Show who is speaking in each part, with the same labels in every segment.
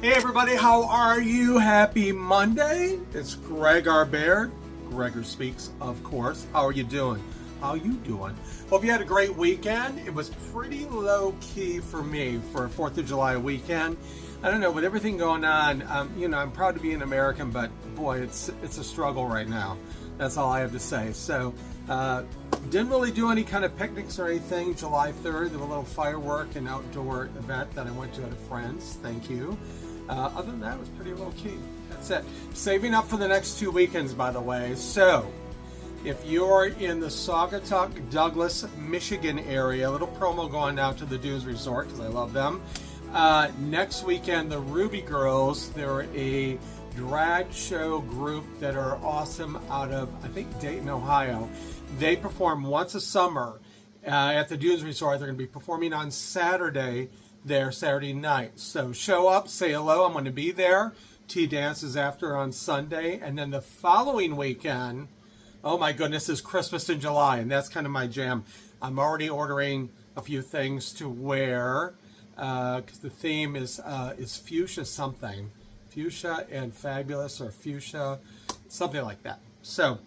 Speaker 1: Hey everybody, how are you? Happy Monday. It's Greg our Bear. Gregor Speaks, of course. How are you doing? How you doing? Hope you had a great weekend. It was pretty low key for me for a 4th of July weekend. I don't know, with everything going on, I'm proud to be an American, but boy, it's a struggle right now. That's all I have to say. So, didn't really do any kind of picnics or anything. July 3rd, there was a little firework and outdoor event that I went to at a friend's. Thank you. Other than that, it was pretty low key. That's it. Saving up for the next 2 weekends, by the way. So, if you're in the Saugatuck, Douglas, Michigan area, a little promo going out to the Dunes Resort because I love them. Next weekend, the Ruby Girls, they're a drag show group that are awesome out of, I think, Dayton, Ohio. They perform once a summer at the Dunes Resort. They're going to be performing on Saturday there, Saturday night. So show up, say hello. I'm going to be there. Tea dances after on Sunday. And then the following weekend, oh my goodness, is Christmas in July. And that's kind of my jam. I'm already ordering a few things to wear because the theme is fuchsia something. Fuchsia and fabulous, or fuchsia, something like that. So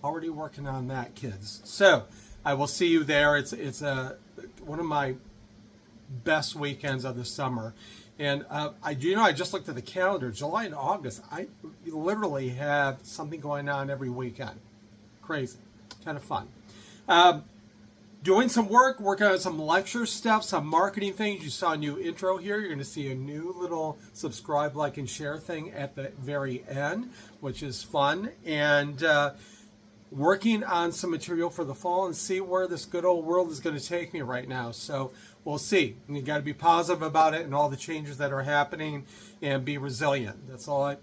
Speaker 1: already working on that, kids. So I will see you there. It's one of my best weekends of the summer. And I just looked at the calendar. July and August, I literally have something going on every weekend. Crazy. Kind of fun. Doing some working on some lecture stuff, some marketing things. You saw a new intro here. You're going to see a new little subscribe, like, and share thing at the very end, which is fun. And working on some material for the fall and see where this good old world is going to take me right now. So we'll see. And you got to be positive about it and all the changes that are happening and be resilient. That's all I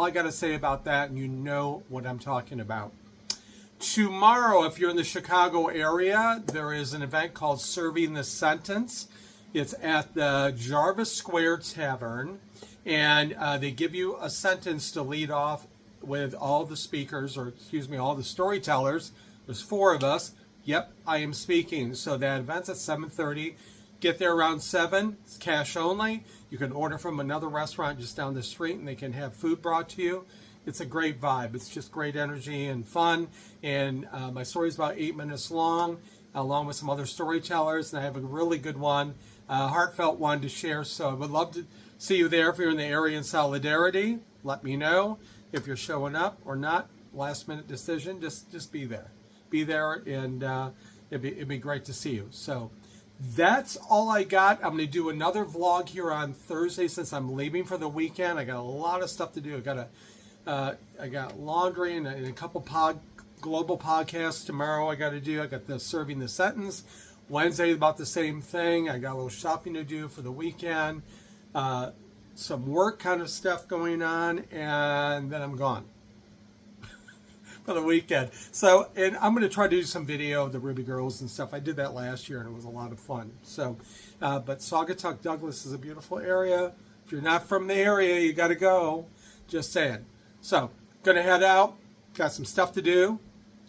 Speaker 1: got to say about that, and you know what I'm talking about. Tomorrow, if you're in the Chicago area, there is an event called Serving the Sentence. It's at the Jarvis Square Tavern, and they give you a sentence to lead off with all the speakers, all the storytellers. There's 4 of us. Yep, I am speaking. So that event's at 7:30. Get there around 7. It's cash only. You can order from another restaurant just down the street, and they can have food brought to you. It's a great vibe. It's just great energy and fun. And my story is about 8 minutes long, along with some other storytellers. And I have a really good one, heartfelt one to share. So I would love to see you there. If you're in the area in solidarity, let me know. If you're showing up or not, last minute decision, just be there. Be there, and it'd be great to see you. So that's all I got. I'm going to do another vlog here on Thursday since I'm leaving for the weekend. I got a lot of stuff to do. I got laundry and a couple global podcasts tomorrow I got to do. I got the Serving the Sentence. Wednesday about the same thing. I got a little shopping to do for the weekend. Some work kind of stuff going on, and then I'm gone for the weekend. So, and I'm going to try to do some video of the Ruby Girls and stuff. I did that last year, and it was a lot of fun. So, but Saugatuck, Douglas is a beautiful area. If you're not from the area, you got to go. Just saying. So, going to head out. Got some stuff to do.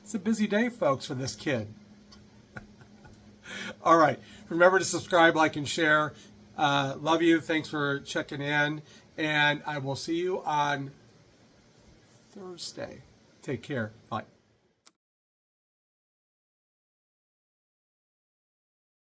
Speaker 1: It's a busy day, folks, for this kid. All right. Remember to subscribe, like, and share. Love you. Thanks for checking in. And I will see you on Thursday. Take care. Bye.